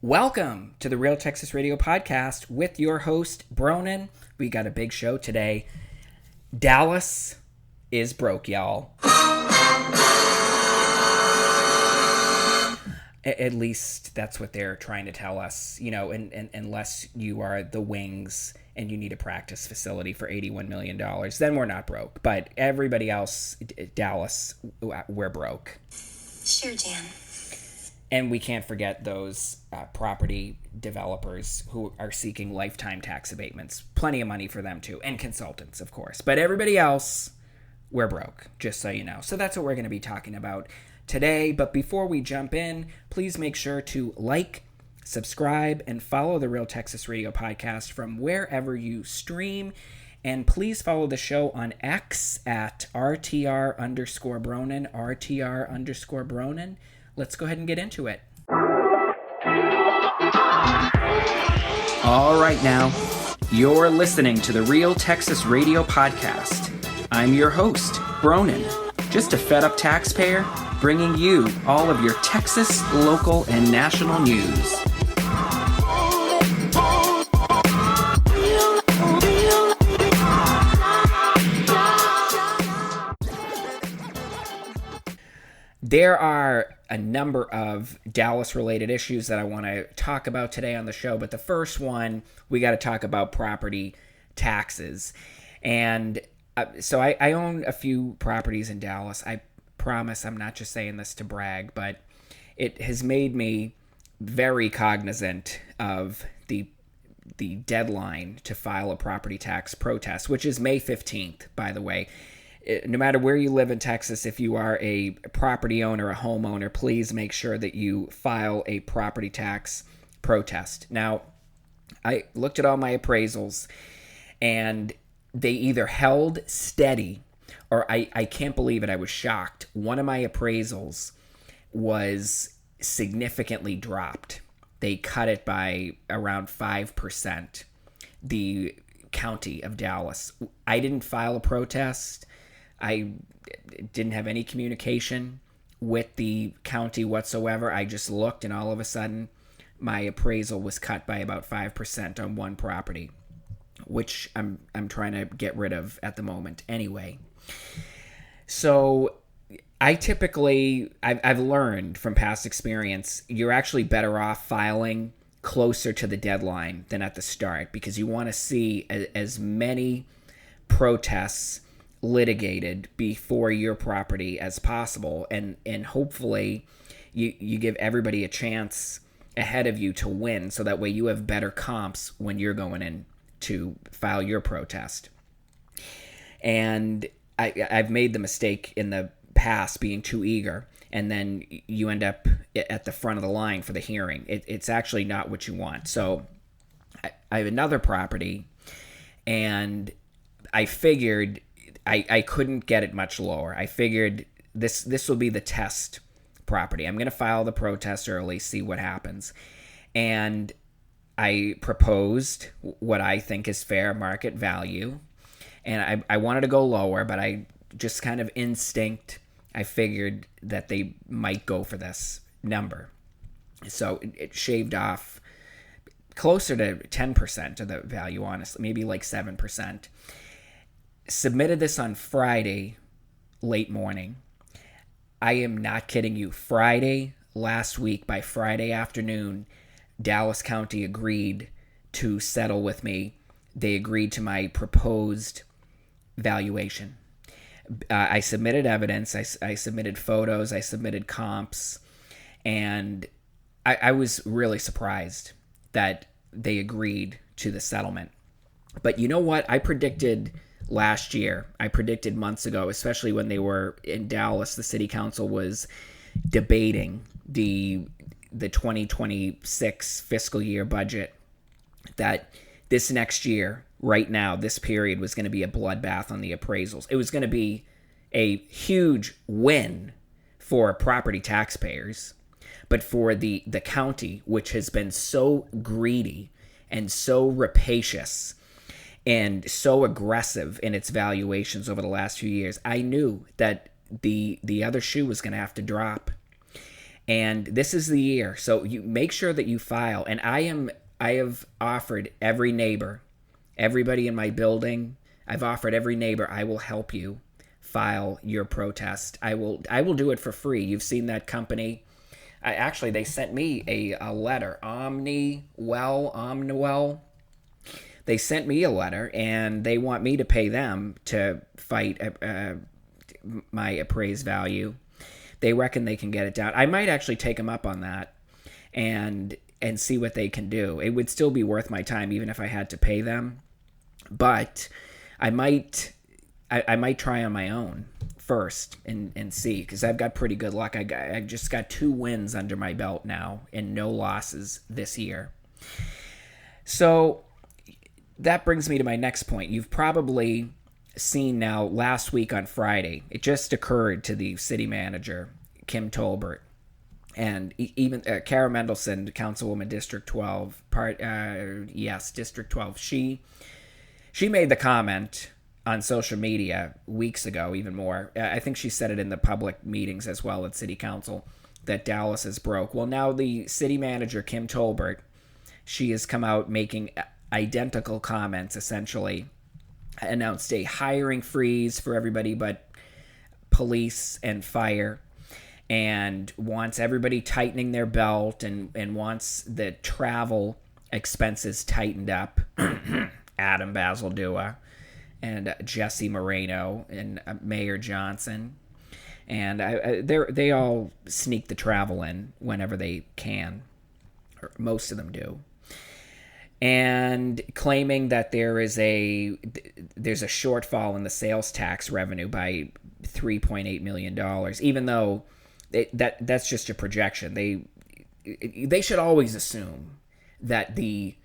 Welcome to the Real Texas Radio Podcast with your host, Bronan. We got a big show today. Dallas is broke, y'all. At least that's what they're trying to tell us, unless you are the Wings and you need a practice facility for $81 million, then we're not broke. But everybody else, Dallas, we're broke. Sure, Dan. And we can't forget those property developers who are seeking lifetime tax abatements. Plenty of money for them, too. And consultants, of course. But everybody else, we're broke, just so you know. So that's what we're going to be talking about today. But before we jump in, please make sure to like, subscribe, and follow the Real Texas Radio Podcast from wherever you stream. And please follow the show on X at RTR_Bronan, RTR_Bronan. Let's go ahead and get into it. All right, now, you're listening to the Real Texas Radio Podcast. I'm your host, Bronan, just a fed-up taxpayer bringing you all of your Texas, local, and national news. There are a number of Dallas-related issues that I want to talk about today on the show, but the first one, we got to talk about property taxes. And so I own a few properties in Dallas. I promise I'm not just saying this to brag, but it has made me very cognizant of the deadline to file a property tax protest, which is May 15th, by the way. No matter where you live in Texas, if you are a property owner, a homeowner, please make sure that you file a property tax protest. Now, I looked at all my appraisals, and they either held steady, or I can't believe it, I was shocked. One of my appraisals was significantly dropped. They cut it by around 5%, the county of Dallas. I didn't file a protest. I didn't have any communication with the county whatsoever. I just looked, and all of a sudden, my appraisal was cut by about 5% on one property, which I'm trying to get rid of at the moment anyway. So I've learned from past experience, you're actually better off filing closer to the deadline than at the start, because you want to see as many protests litigated before your property as possible, and hopefully you give everybody a chance ahead of you to win, so that way you have better comps when you're going in to file your protest. And I've made the mistake in the past being too eager, and then you end up at the front of the line for the hearing. It's actually not what you want. So I have another property, and I figured I couldn't get it much lower. I figured this will be the test property. I'm going to file the protest early, see what happens. And I proposed what I think is fair market value. And I wanted to go lower, but I just kind of instinct, I figured that they might go for this number. So it shaved off closer to 10% of the value, honestly, maybe like 7%. Submitted this on Friday, late morning. I am not kidding you. Friday, last week, by Friday afternoon, Dallas County agreed to settle with me. They agreed to my proposed valuation. I submitted evidence. I submitted photos. I submitted comps. And I was really surprised that they agreed to the settlement. But you know what? I predicted last year, I predicted months ago, especially when they were in Dallas, the city council was debating the 2026 fiscal year budget, that this next year, right now, this period was going to be a bloodbath on the appraisals. It was going to be a huge win for property taxpayers, but for the county, which has been so greedy and so rapacious and so aggressive in its valuations over the last few years, I knew that the other shoe was going to have to drop. And this is the year. So you make sure that you file. And I have offered every neighbor, everybody in my building, I've offered every neighbor, I will help you file your protest. I will do it for free. You've seen that company. Actually, they sent me a letter, Omniwell. They sent me a letter, and they want me to pay them to fight my appraised value. They reckon they can get it down. I might actually take them up on that and see what they can do. It would still be worth my time, even if I had to pay them. But I might try on my own first and see, because I've got pretty good luck. I just got 2 wins under my belt now and no losses this year. So that brings me to my next point. You've probably seen now, last week on Friday, it just occurred to the city manager, Kim Tolbert, and even Kara Mendelson, Councilwoman District 12, District 12. She made the comment on social media weeks ago, even more. I think she said it in the public meetings as well at City Council, that Dallas is broke. Well, now the city manager, Kim Tolbert, she has come out making identical comments, essentially announced a hiring freeze for everybody but police and fire, and wants everybody tightening their belt, and wants the travel expenses tightened up. Adam Basildua and Jesse Moreno and Mayor Johnson. And they all sneak the travel in whenever they can, or most of them do. And claiming that there's a shortfall in the sales tax revenue by $3.8 million, even though that's just a projection. They should always assume that the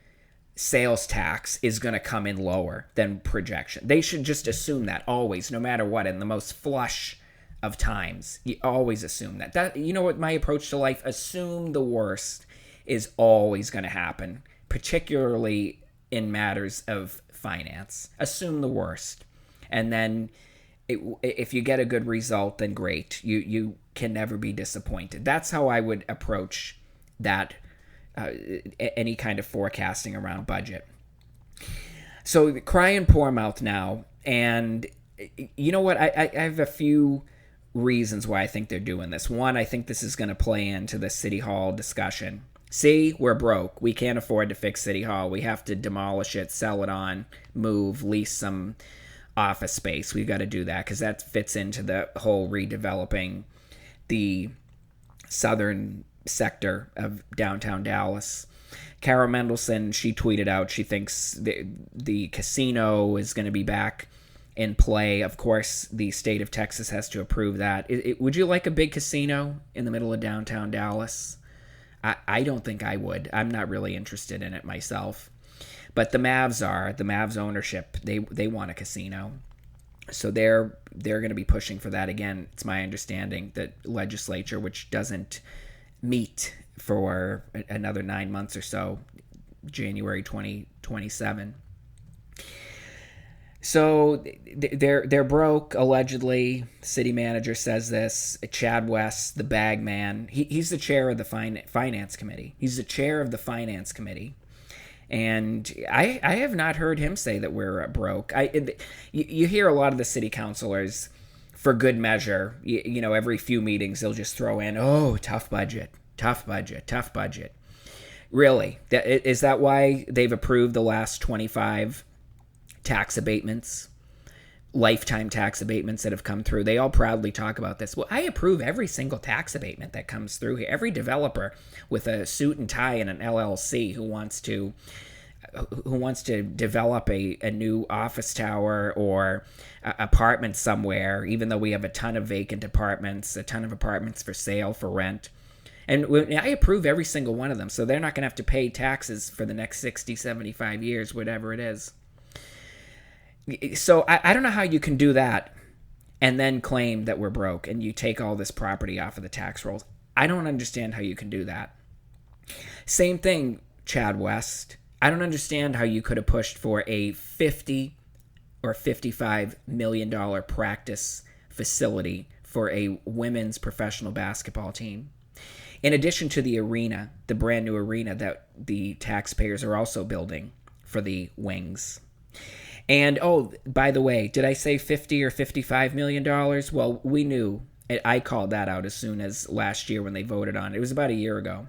sales tax is going to come in lower than projection. They should just assume that always, no matter what. In the most flush of times, you always assume that. You know what my approach to life? Assume the worst is always going to happen, particularly in matters of finance. Assume the worst, and then if you get a good result, then great. You can never be disappointed. That's how I would approach that. Any kind of forecasting around budget. So crying poor mouth now, and you know what? I have a few reasons why I think they're doing this. One, I think this is going to play into the City Hall discussion. See, we're broke. We can't afford to fix City Hall. We have to demolish it, sell it on, move, lease some office space. We've got to do that because that fits into the whole redeveloping the southern sector of downtown Dallas. Kara Mendelson, she tweeted out she thinks the casino is going to be back in play. Of course, the state of Texas has to approve that. Would you like a big casino in the middle of downtown Dallas? I don't think I would. I'm not really interested in it myself. But the Mavs ownership, they want a casino. So they're going to be pushing for that again. It's my understanding that legislature, which doesn't meet for another 9 months or so, January 2027. So they're broke, allegedly. City manager says this. Chad West, the bag man, he's the chair of the finance committee. He's the chair of the finance committee. And I have not heard him say that we're broke. You hear a lot of the city councilors, for good measure, you know, every few meetings they'll just throw in, oh, tough budget. Really? Is that why they've approved the last 25 tax abatements, lifetime tax abatements that have come through? They all proudly talk about this. Well, I approve every single tax abatement that comes through here. Every developer with a suit and tie and an LLC who wants to develop a new office tower or apartment somewhere, even though we have a ton of vacant apartments, a ton of apartments for sale, for rent. And I approve every single one of them, so they're not going to have to pay taxes for the next 60, 75 years, whatever it is. So I don't know how you can do that and then claim that we're broke and you take all this property off of the tax rolls. I don't understand how you can do that. Same thing, Chad West. I don't understand how you could have pushed for a $50 or $55 million practice facility for a women's professional basketball team. in addition to the arena, the brand new arena that the taxpayers are also building for the Wings. And oh, by the way, did I say 50 or $55 million? Well, we knew. I called that out as soon as last year when they voted on it. It was about a year ago,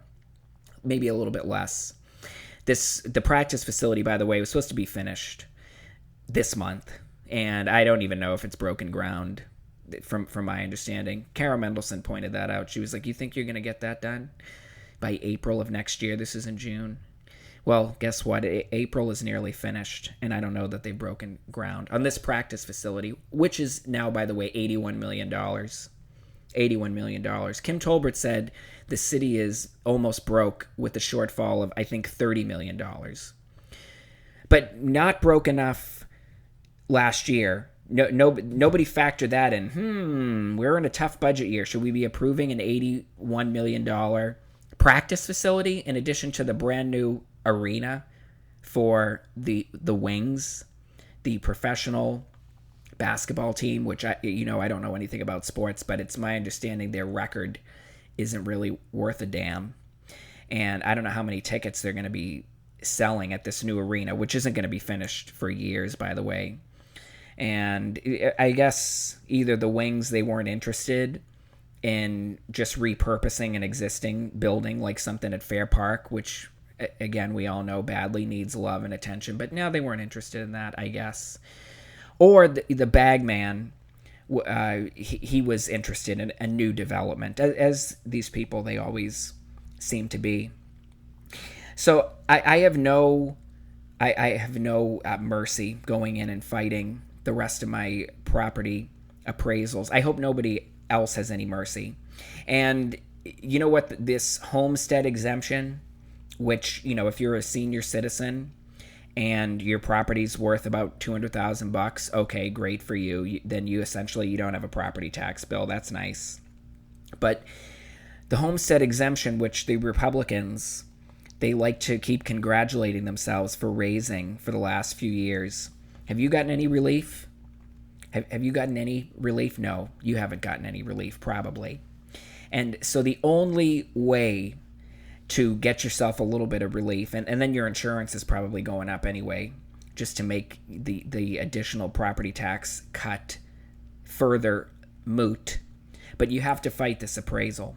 maybe a little bit less. The practice facility, by the way, was supposed to be finished this month, and I don't even know if it's broken ground. From my understanding, Kara Mendelson pointed that out. She was like, "You think you're going to get that done by April of next year? This is in June." Well, guess what? April is nearly finished, and I don't know that they've broken ground on this practice facility, which is now, by the way, $81 million. $81 million. Kim Tolbert said the city is almost broke with a shortfall of, I think, $30 million. But not broke enough last year. Nobody factored that in. We're in a tough budget year. Should we be approving an $81 million practice facility in addition to the brand new arena for the Wings, the professional basketball team, which I don't know anything about sports, but it's my understanding their record isn't really worth a damn. And I don't know how many tickets they're going to be selling at this new arena, which isn't going to be finished for years, by the way. And I guess either the Wings, they weren't interested in just repurposing an existing building like something at Fair Park, which, again, we all know badly needs love and attention. But now they weren't interested in that, I guess. Or the bag man, he was interested in a new development, as these people, they always seem to be. So I have no mercy going in and fighting the rest of my property appraisals. I hope nobody else has any mercy. And you know what? This homestead exemption, which, if you're a senior citizen and your property's worth about $200,000, okay, great for you. Then you don't have a property tax bill. That's nice. But the homestead exemption, which the Republicans, they like to keep congratulating themselves for raising for the last few years. Have you gotten any relief? Have you gotten any relief? No, you haven't gotten any relief, probably. And so the only way to get yourself a little bit of relief, and then your insurance is probably going up anyway, just to make the additional property tax cut further moot. But you have to fight this appraisal.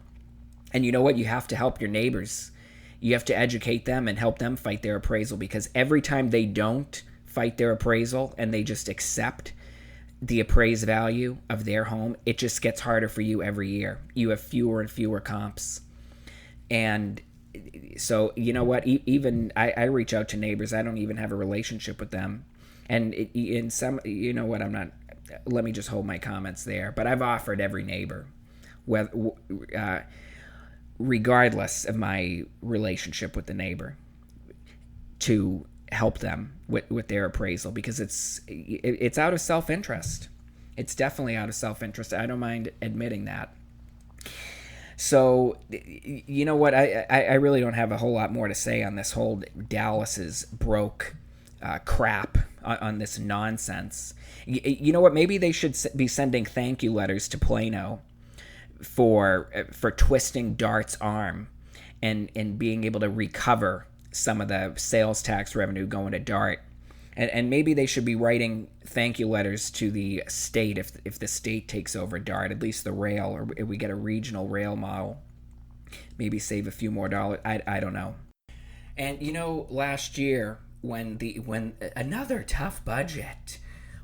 And you know what? You have to help your neighbors. You have to educate them and help them fight their appraisal, because every time they don't fight their appraisal and they just accept the appraised value of their home, it just gets harder for you every year. You have fewer and fewer comps. And so, you know what? Even I reach out to neighbors. I don't even have a relationship with them. And in some, you know what? Let me just hold my comments there. But I've offered every neighbor, regardless of my relationship with the neighbor, to help them with their appraisal, because it's out of self-interest. It's definitely out of self-interest. I don't mind admitting that. So, you know what? I really don't have a whole lot more to say on this whole Dallas's broke crap on this nonsense. You know what? Maybe they should be sending thank you letters to Plano for twisting Dart's arm and being able to recover some of the sales tax revenue going to Dart. And maybe they should be writing thank you letters to the state if the state takes over Dart, at least the rail, or if we get a regional rail model. Maybe save a few more dollars. I don't know. And last year when another tough budget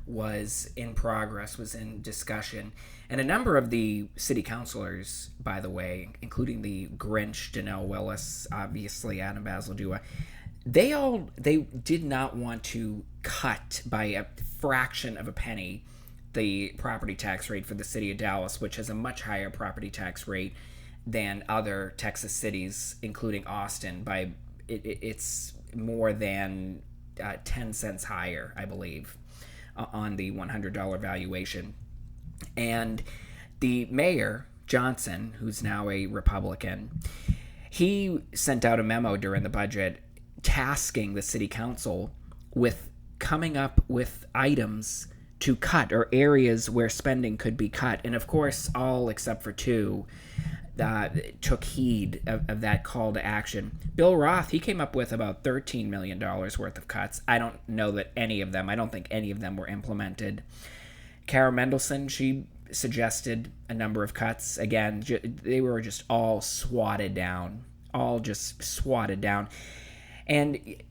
was in progress, was in discussion, and a number of the city councilors, by the way, including the Grinch, Danelle Willis, obviously Adam Basildua, they did not want to cut by a fraction of a penny the property tax rate for the city of Dallas, which has a much higher property tax rate than other Texas cities, including Austin. It's more than 10 cents higher, I believe, on the $100 valuation. And the mayor, Johnson, who's now a Republican, he sent out a memo during the budget tasking the city council with coming up with items to cut, or areas where spending could be cut. And of course, all except for two, took heed of that call to action. Bill Roth, he came up with about $13 million worth of cuts. I don't know that any of them, I don't think any of them were implemented. Kara Mendelsohn, she suggested a number of cuts. Again, they were just all swatted down. And,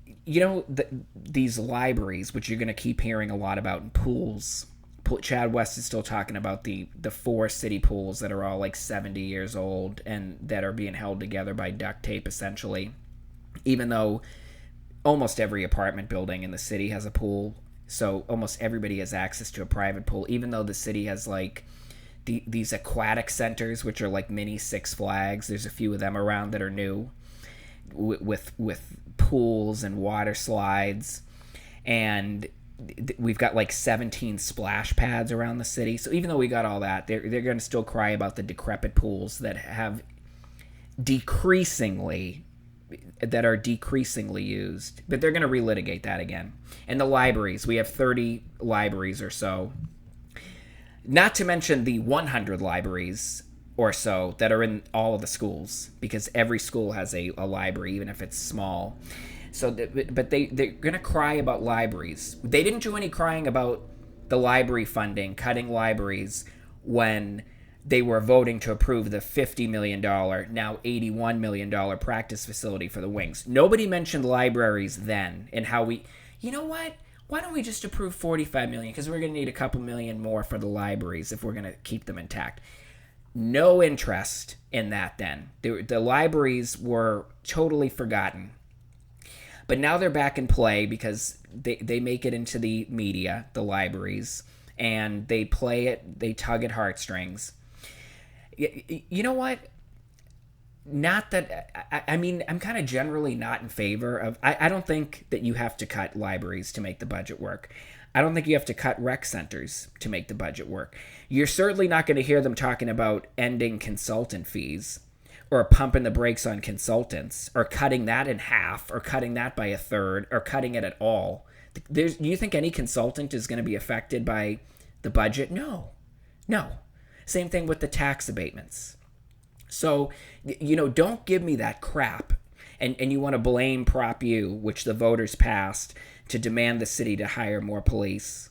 these libraries, which you're going to keep hearing a lot about in pools. Chad West is still talking about the 4 city pools that are all like 70 years old and that are being held together by duct tape, essentially. Even though almost every apartment building in the city has a pool, so almost everybody has access to a private pool, even though the city has like these aquatic centers, which are like mini Six Flags. There's a few of them around that are new with pools and water slides. And we've got like 17 splash pads around the city. So even though we got all that, they're going to still cry about the decrepit pools that are decreasingly used. But they're going to relitigate that again. And the libraries, we have 30 libraries or so. Not to mention the 100 libraries or so that are in all of the schools, because every school has a library, even if it's small. So, but they're going to cry about libraries. They didn't do any crying about the library funding, cutting libraries, when they were voting to approve the $50 million, now $81 million practice facility for the Wings. Nobody mentioned libraries then and how you know what? Why don't we just approve $45 million? Because we're going to need a couple million more for the libraries if we're going to keep them intact. No interest in that then. The libraries were totally forgotten. But now they're back in play because they make it into the media, the libraries, and they play it, they tug at heartstrings. You know what? Not that, I mean, I'm kind of generally not in favor of, I don't think that you have to cut libraries to make the budget work. I don't think you have to cut rec centers to make the budget work. You're certainly not going to hear them talking about ending consultant fees or pumping the brakes on consultants or cutting that in half or cutting that by a third or cutting it at all. Do you think any consultant is going to be affected by the budget? No. Same thing with the tax abatements. So, don't give me that crap. And you want to blame Prop U, which the voters passed to demand the city to hire more police.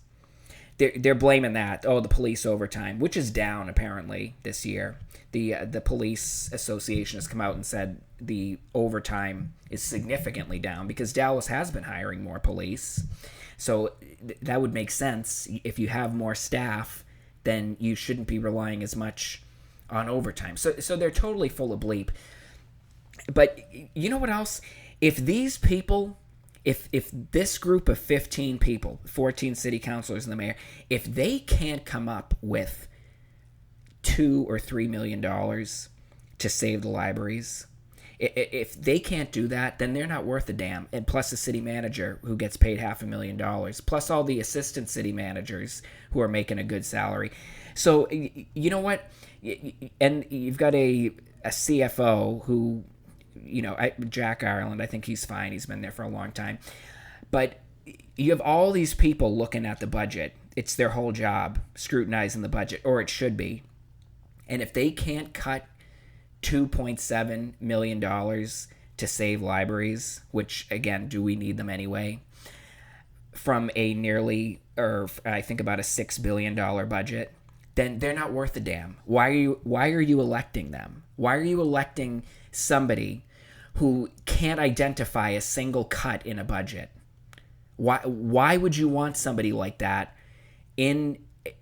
They're blaming that. Oh, the police overtime, which is down apparently this year. The police association has come out and said the overtime is significantly down because Dallas has been hiring more police. So that would make sense. If you have more staff, then you shouldn't be relying as much on overtime. So they're totally full of bleep. But you know what else? If these people, if this group of 15 people, 14 city councilors and the mayor, if they can't come up with $2 or $3 million to save the libraries, if they can't do that, then they're not worth a damn. And plus the city manager who gets paid $500,000, plus all the assistant city managers who are making a good salary. So you know what? And you've got a CFO who, Jack Ireland, I think he's fine. He's been there for a long time. But you have all these people looking at the budget. It's their whole job, scrutinizing the budget, or it should be. And if they can't cut $2.7 million to save libraries, which, again, do we need them anyway, from a nearly, or I think about a $6 billion budget, then they're not worth a damn. Why are you electing them? Why are you electing somebody who can't identify a single cut in a budget? Why would you want somebody like that in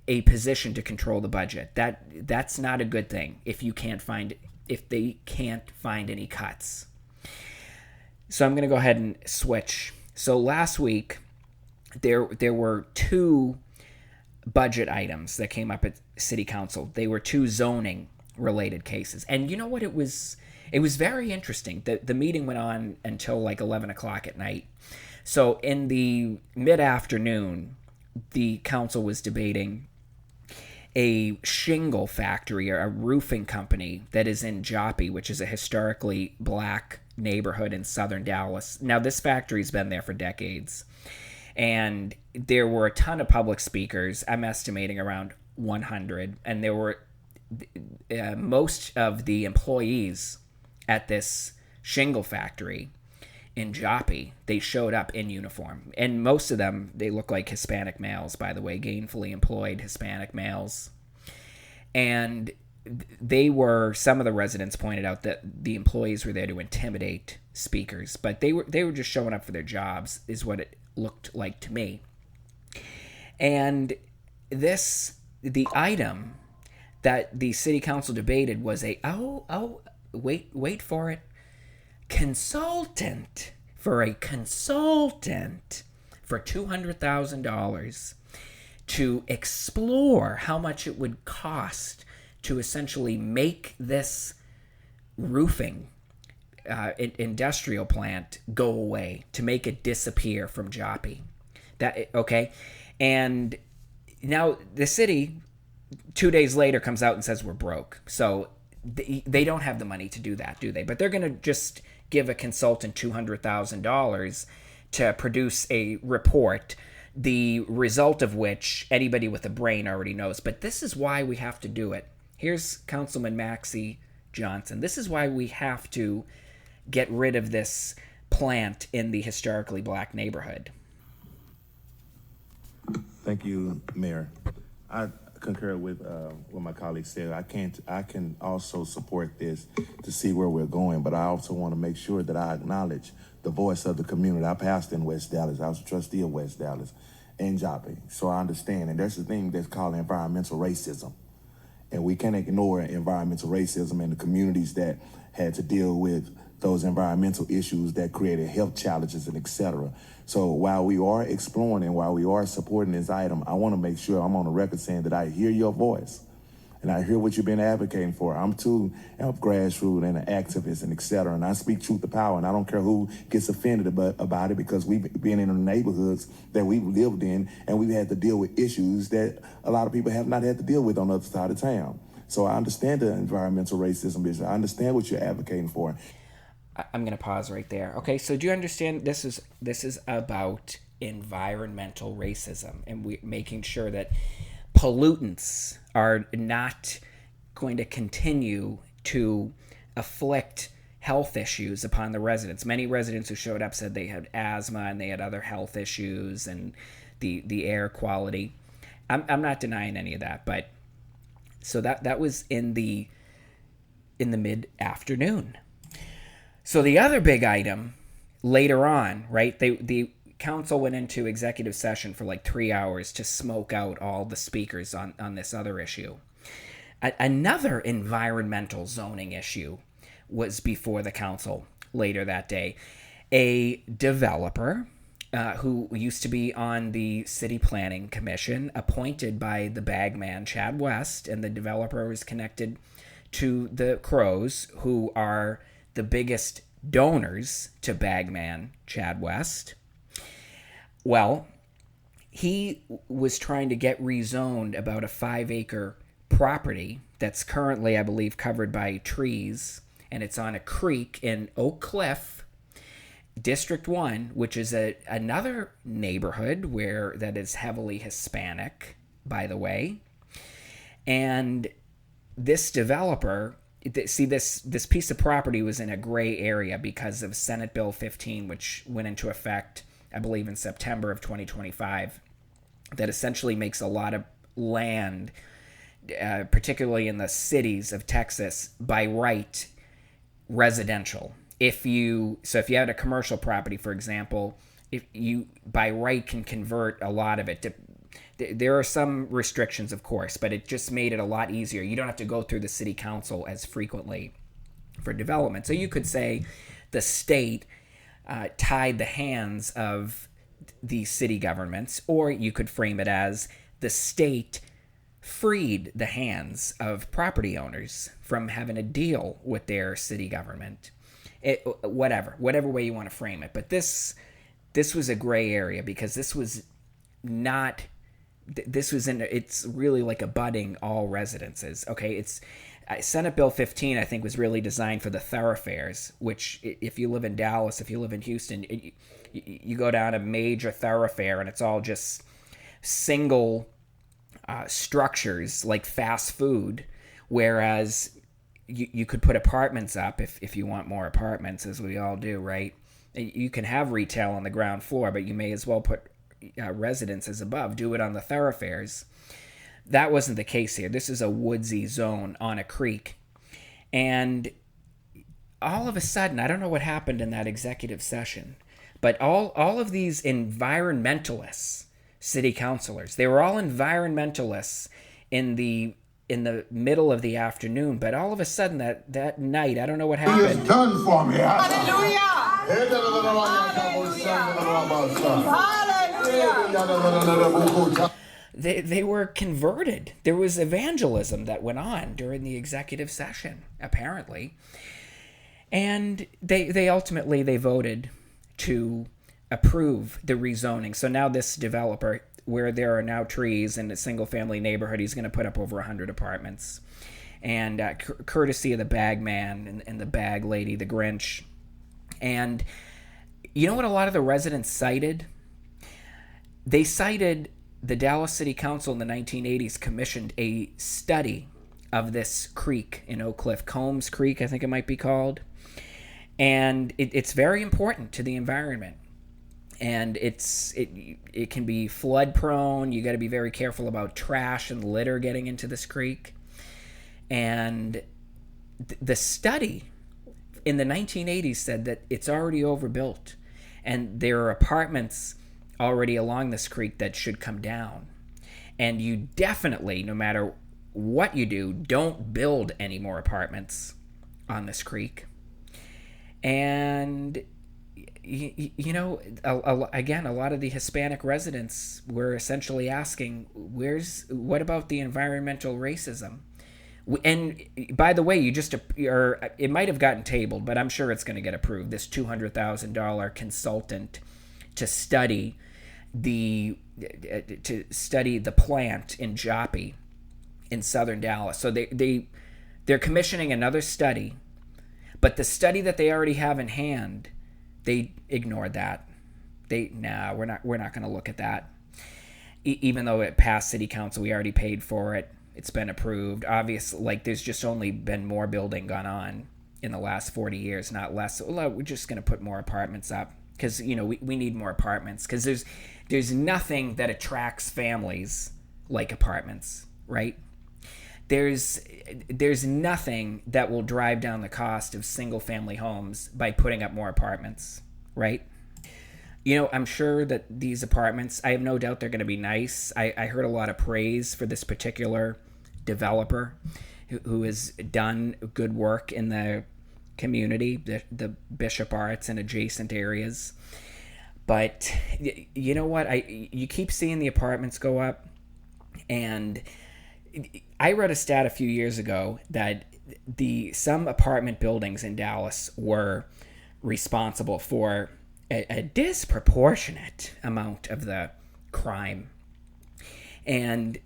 a position to control the budget? That's not a good thing if they can't find any cuts. So I'm going to go ahead and switch. So last week there were 2 budget items that came up at City Council. They were 2 zoning related cases. And you know what? It was very interesting. The meeting went on until like 11 o'clock at night. So in the mid-afternoon, the council was debating a shingle factory or a roofing company that is in Joppy, which is a historically black neighborhood in southern Dallas. Now, this factory's been there for decades. And there were a ton of public speakers. I'm estimating around 100. And there were most of the employees at this shingle factory in Joppy, they showed up in uniform. And most of them, they look like Hispanic males, by the way, gainfully employed Hispanic males. And some of the residents pointed out that the employees were there to intimidate speakers, but they were just showing up for their jobs, is what it looked like to me. And the item that the city council debated was wait for it, consultant for $200,000 to explore how much it would cost to essentially make this roofing industrial plant go away, to make it disappear from Joppy. And now the city 2 days later comes out and says we're broke. So they don't have the money to do that, do they? But they're going to just give a consultant $200,000 to produce a report, the result of which anybody with a brain already knows. But this is why we have to do it. Here's Councilman Maxie Johnson. This is why we have to get rid of this plant in the historically black neighborhood. Thank you, Mayor. I concur with what my colleague said. I can also support this to see where we're going, but I also want to make sure that I acknowledge the voice of the community. I passed in West Dallas. I was a trustee of West Dallas and Joppy, so I understand. And there's a thing that's called environmental racism, and we can't ignore environmental racism in the communities that had to deal with those environmental issues that created health challenges and et cetera. So while we are exploring and while we are supporting this item, I want to make sure I'm on the record saying that I hear your voice and I hear what you've been advocating for. I'm too a grassroots and an activist and et cetera, and I speak truth to power, and I don't care who gets offended about it, because we've been in the neighborhoods that we've lived in, and we've had to deal with issues that a lot of people have not had to deal with on the other side of town. So I understand the environmental racism issue. I understand what you're advocating for. I'm going to pause right there. Okay, so do you understand this is about environmental racism, and making sure that pollutants are not going to continue to afflict health issues upon the residents. Many residents who showed up said they had asthma and they had other health issues and the air quality. I'm not denying any of that, but so that was in the mid-afternoon. So the other big item later on, right? The council went into executive session for like 3 hours to smoke out all the speakers on this other issue. Another environmental zoning issue was before the council later that day. A developer who used to be on the city planning commission, appointed by the bagman Chad West, and the developer was connected to the Crows, who are the biggest donors to bagman Chad West. Well, he was trying to get rezoned about a 5-acre property that's currently, I believe, covered by trees, and it's on a creek in Oak Cliff, District 1, which is another neighborhood that is heavily Hispanic, by the way. And this developer, this piece of property was in a gray area because of Senate Bill 15, which went into effect, I believe, in September of 2025, that essentially makes a lot of land, particularly in the cities of Texas, by right residential. If you had a commercial property, for example, if you by right can convert a lot of it to, there are some restrictions, of course, but it just made it a lot easier. You don't have to go through the city council as frequently for development. So you could say the state tied the hands of the city governments, or you could frame it as the state freed the hands of property owners from having to deal with their city government. Whatever way you want to frame it. But this was a gray area, because this was it's really like abutting all residences. Okay, it's Senate Bill 15, I think, was really designed for the thoroughfares, which, if you live in Dallas, if you live in Houston, you go down a major thoroughfare and it's all just single structures like fast food, Whereas you could put apartments up if you want more apartments, as we all do, right? You can have retail on the ground floor, but you may as well put residences above. Do it on the thoroughfares. That wasn't the case here. This is a woodsy zone on a creek. And all of a sudden, I don't know what happened in that executive session, but all of these environmentalists, city councilors, they were all environmentalists in the middle of the afternoon, but all of a sudden that night, I don't know what happened. He has done for me. Hallelujah. Hallelujah. They were converted. There was evangelism that went on during the executive session, apparently. And they ultimately voted to approve the rezoning. So now this developer, where there are now trees in a single-family neighborhood, he's going to put up over 100 apartments. And courtesy of the bag man and the bag lady, the Grinch. And you know what a lot of the residents cited? They cited the Dallas City Council in the 1980s commissioned a study of this creek in Oak Cliff, Combs Creek, I think it might be called. And it's very important to the environment. And it can be flood prone. You got to be very careful about trash and litter getting into this creek. And the study in the 1980s said that it's already overbuilt, and there are apartments already along this creek that should come down. And you definitely, no matter what you do, don't build any more apartments on this creek. And you know, again, a lot of the Hispanic residents were essentially asking, what about the environmental racism? And by the way, it might have gotten tabled, but I'm sure it's going to get approved. This $200,000 consultant to study the plant in Joppy in southern Dallas. So they're commissioning another study, but the study that they already have in hand, they ignored that. We're not going to look at that. Even though it passed city council, we already paid for it. It's been approved. Obviously, like, there's just only been more building gone on in the last 40 years, not less. So we're just going to put more apartments up because, you know, we need more apartments because there's nothing that attracts families like apartments, right? There's nothing that will drive down the cost of single-family homes by putting up more apartments, right? You know, I'm sure that these apartments, I have no doubt they're going to be nice. I heard a lot of praise for this particular developer who has done good work in the community, the Bishop Arts and adjacent areas. But you know what? You keep seeing the apartments go up, and I read a stat a few years ago that some apartment buildings in Dallas were responsible for a disproportionate amount of the crime. And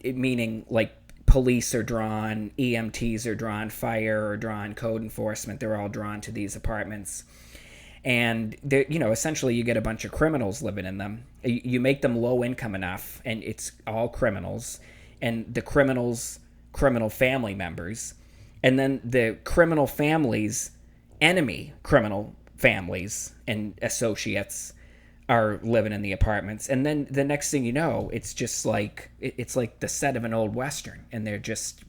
meaning, like, police are drawn, EMTs are drawn, fire are drawn, code enforcement, they're all drawn to these apartments. And, you know, essentially you get a bunch of criminals living in them. You make them low income enough, and it's all criminals. And the criminals' criminal family members. And then the criminal families' enemy criminal families and associates are living in the apartments. And then the next thing you know, it's just like it's like the set of an old Western, and they're just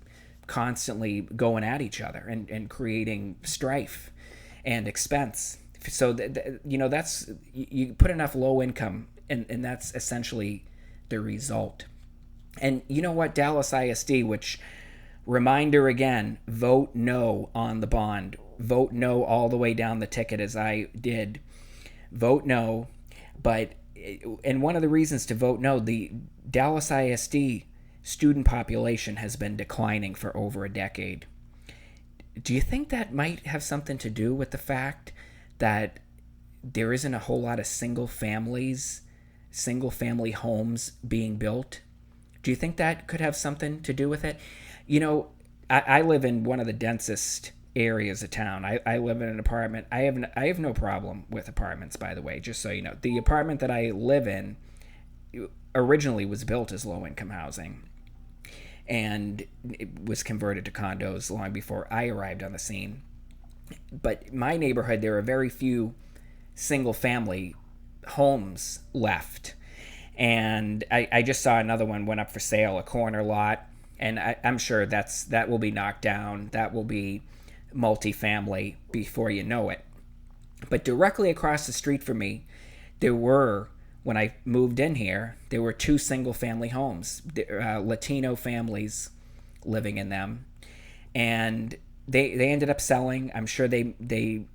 constantly going at each other and creating strife and expense. So you know, that's, you put enough low income, and that's essentially the result. And you know what, Dallas ISD, which, reminder again, vote no on the bond. Vote no all the way down the ticket, as I did. Vote no. And one of the reasons to vote no, the Dallas ISD student population has been declining for over a decade. Do you think that might have something to do with the fact that there isn't a whole lot of single family homes being built? Do you think that could have something to do with it? You know, I live in one of the densest areas of town. I live in an apartment. I have no problem with apartments, by the way, just so you know. The apartment that I live in originally was built as low-income housing. and it was converted to condos long before I arrived on the scene. But my neighborhood, there are very few single family homes left. And I just saw another one went up for sale, a corner lot, and I'm sure that will be knocked down. That will be multifamily before you know it. But directly across the street from me, when I moved in here, there were two single family homes, Latino families living in them. And they ended up selling. I'm sure they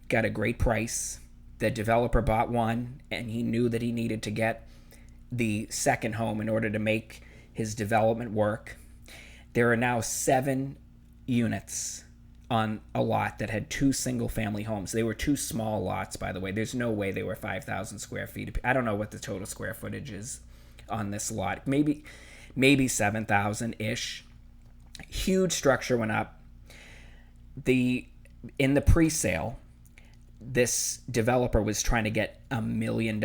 got a great price. The developer bought one, and he knew that he needed to get the second home in order to make his development work. There are now 7 units on a lot that had 2 single family homes. They were 2 small lots, by the way. There's no way they were 5,000 square feet. I don't know what the total square footage is on this lot. Maybe 7,000-ish. Huge structure went up. In the pre-sale, this developer was trying to get $1 million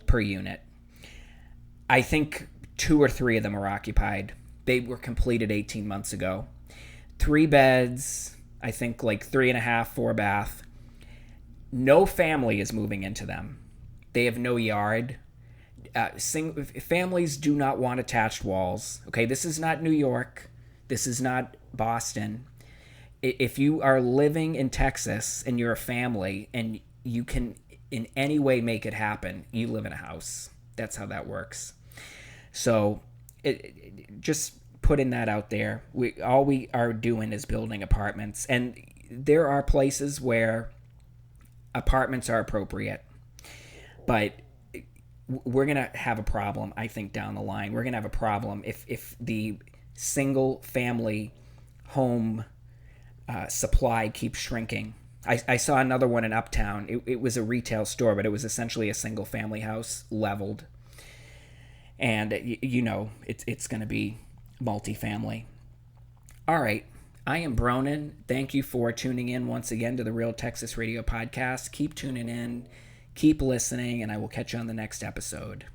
per unit. I think 2 or 3 of them are occupied. They were completed 18 months ago. 3 beds, I think like 3.5, 4 bath. No family is moving into them. They have no yard. Families do not want attached walls. Okay, this is not New York. This is not Boston. If you are living in Texas and you're a family and you can in any way make it happen, you live in a house. That's how that works. So just putting that out there. All we are doing is building apartments. And there are places where apartments are appropriate. But we're going to have a problem, I think, down the line. We're going to have a problem if the single family home supply keeps shrinking. I saw another one in Uptown. It was a retail store, but it was essentially a single family house leveled. And, it's going to be multifamily. All right. I am Bronin. Thank you for tuning in once again to the Real Texas Radio Podcast. Keep tuning in. Keep listening, and I will catch you on the next episode.